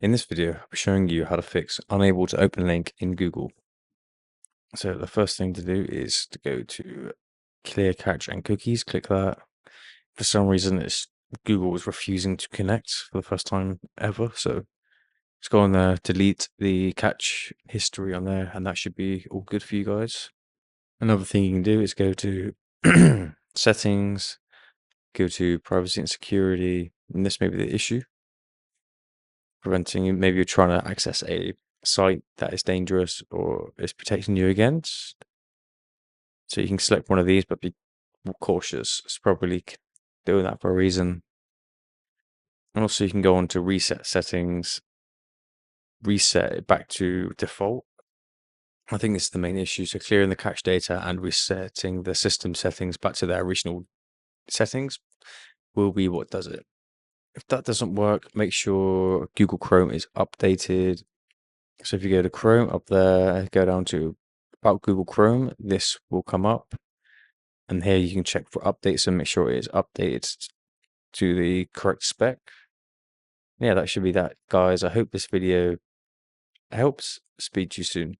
In this video, I'll be showing you how to fix unable to open link in Google. So the first thing to do is to go to clear cache and cookies, click that. For some reason, Google was refusing to connect for the first time ever. So just go on there, delete the cache history on there, and that should be all good for you guys. Another thing you can do is go to settings, go to privacy and security, and this may be the issue. Preventing you. Maybe you're trying to access a site that is dangerous or is protecting you against. So you can select one of these, but be cautious. It's probably doing that for a reason. And also you can go on to reset settings, reset it back to default. I think this is the main issue. So clearing the cache data and resetting the system settings back to their original settings will be what does it. If that doesn't work, make sure Google Chrome is updated. So if you go to Chrome up there, go down to About Google Chrome, this will come up. And here you can check for updates and make sure it is updated to the correct spec. Yeah, that should be that, guys. I hope this video helps. Speak to you soon.